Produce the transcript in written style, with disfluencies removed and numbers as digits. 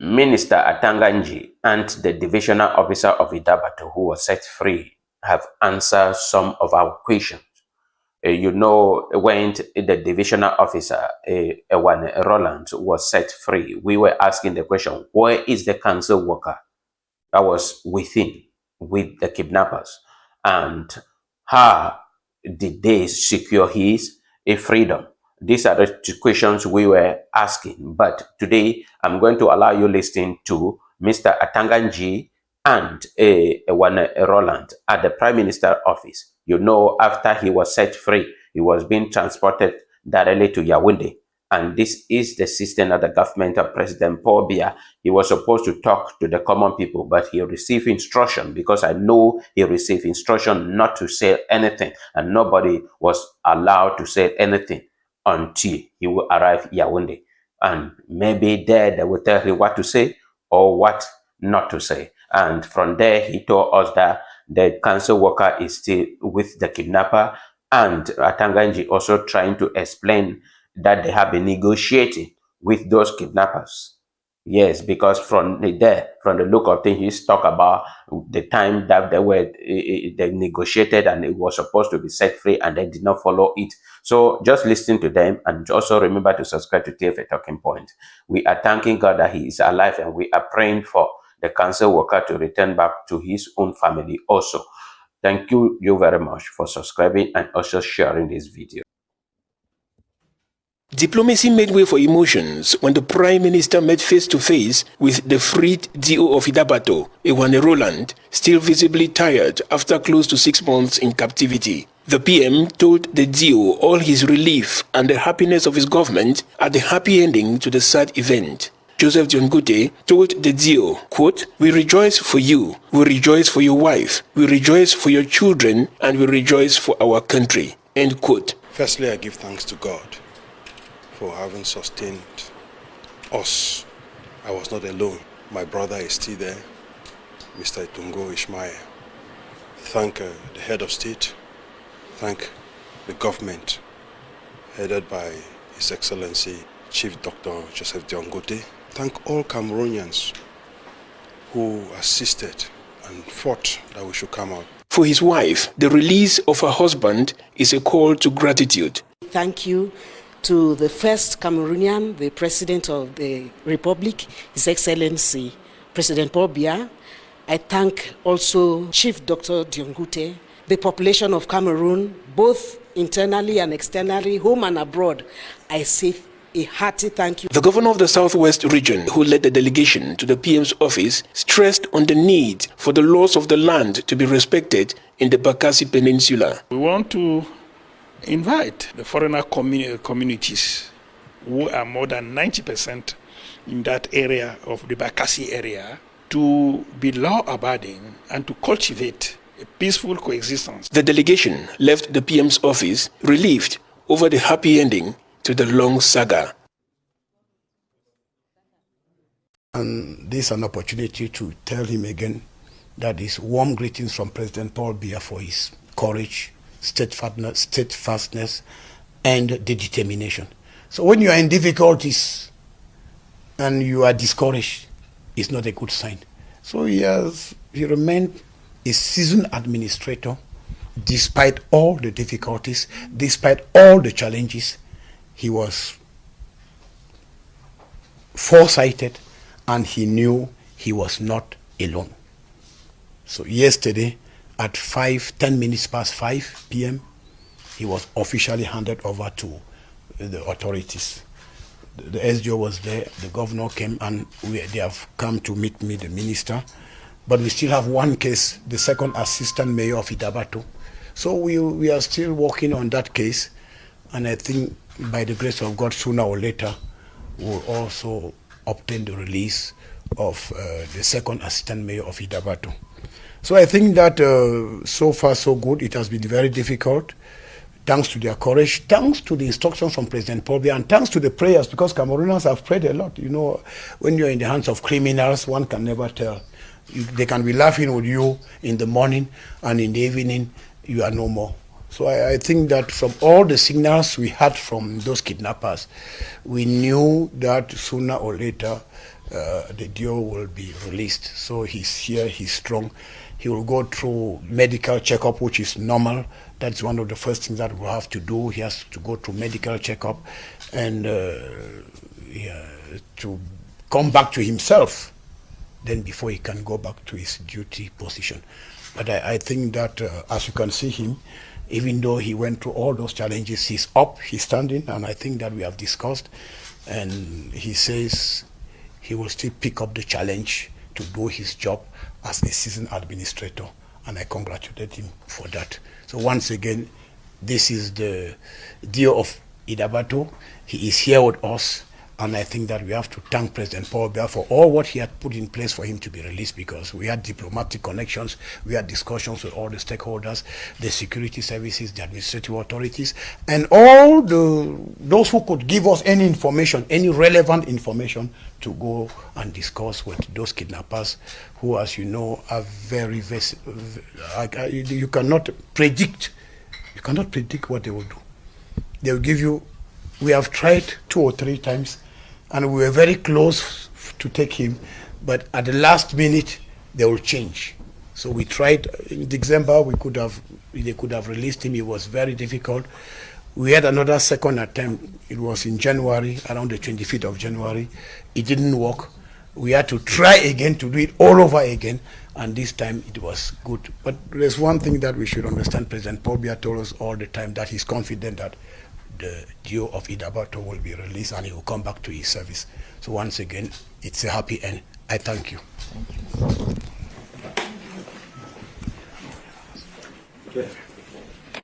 Minister Atanga Nji and the divisional officer of Idabato, who was set free, have answered some of our questions. You know, when the divisional officer, Roland, was set free, we were asking the question, where is the council worker that was with him, with the kidnappers? And how did they secure his freedom? These are the two questions we were asking. But today, I'm going to allow you listen to Mr. Atanga Nji and Roland at the Prime Minister's office. You know, after he was set free, he was being transported directly to Yaoundé. And this is the system of the government of President Paul Biya. He was supposed to talk to the common people, but he received instruction, because I know he received instruction not to say anything, and nobody was allowed to say anything until he will arrive Yaoundé. And maybe there they will tell him what to say or what not to say. And from there, he told us that the council worker is still with the kidnapper, and Atanga Nji also trying to explain that they have been negotiating with those kidnappers. Yes, because from the look of things, he's talk about the time that they negotiated and it was supposed to be set free, and they did not follow it. So just listen to them, and also remember to subscribe to TFA Talking Point. We are thanking God that he is alive, and we are praying for the council worker to return back to his own family also. Thank you very much for subscribing and also sharing this video. Diplomacy made way for emotions when the Prime Minister met face-to-face with the freed DO of Idabato, Roland, still visibly tired after close to 6 months in captivity. The PM told the DO all his relief and the happiness of his government at the happy ending to the sad event. Joseph Diongute told the DO, quote, "We rejoice for you, we rejoice for your wife, we rejoice for your children, and we rejoice for our country," end quote. Firstly, I give thanks to God for having sustained us. I was not alone. My brother is still there, Mr. Itungo Ishmael. Thank the head of state. Thank the government, headed by His Excellency Chief Dr. Joseph Diongute. Thank all Cameroonians who assisted and fought that we should come out. For his wife, the release of her husband is a call to gratitude. Thank you to the first Cameroonian, the President of the Republic, His Excellency President Paul Biya. I thank also Chief Dr. Diongute, the population of Cameroon, both internally and externally, home and abroad. I say a hearty thank you. The governor of the Southwest region, who led the delegation to the PM's office, stressed on the need for the laws of the land to be respected in the Bakassi Peninsula. We want to invite the foreigner communities, who are more than 90% in that area of the Bakassi area, to be law-abiding and to cultivate a peaceful coexistence. The delegation left the PM's office relieved over the happy ending to the long saga. And this is an opportunity to tell him again that his warm greetings from President Paul Biya for his courage, steadfastness, and the determination. So when you are in difficulties and you are discouraged, it's not a good sign. So he remained a seasoned administrator despite all the difficulties, despite all the challenges. He was foresighted and he knew he was not alone. So yesterday at 10 minutes past 5 p.m., he was officially handed over to the authorities. The SDO was there, the governor came, and they have come to meet me, the minister. But we still have one case, the second assistant mayor of Idabato. So we are still working on that case, and I think by the grace of God, sooner or later, we'll also obtain the release of the second assistant mayor of Idabato. So I think that so far so good. It has been very difficult, thanks to their courage, thanks to the instructions from President Paul Biya, and thanks to the prayers, because Cameroonians have prayed a lot. You know, when you're in the hands of criminals, one can never tell. They can be laughing with you in the morning, and in the evening, you are no more. So I think that from all the signals we had from those kidnappers, we knew that sooner or later the DO will be released. So he's here, he's strong. He will go through medical checkup, which is normal. That's one of the first things that we'll have to do. He has to go through medical checkup and to come back to himself, then before he can go back to his duty position. But I think that as you can see him, even though he went through all those challenges, he's up, he's standing, and I think that we have discussed, and he says he will still pick up the challenge to do his job as a seasoned administrator, and I congratulate him for that. So once again, this is the DO of Idabato. He is here with us, and I think that we have to thank President Paul Biya for all what he had put in place for him to be released, because we had diplomatic connections, we had discussions with all the stakeholders, the security services, the administrative authorities, and all those who could give us any information, any relevant information to go and discuss with those kidnappers who, as you know, are very, you cannot predict what they will do. They will give you, we have tried 2 or 3 times, and we were very close to take him, but at the last minute, they will change. So we tried in December, they could have released him. It was very difficult. We had another second attempt. It was in January, around the 25th of January. It didn't work. We had to try again to do it all over again, and this time it was good. But there's one thing that we should understand. President Paul Biya told us all the time that he's confident that the DO of Idabato will be released and he will come back to his service. So once again, it's a happy end. I thank you. Thank you. Yeah.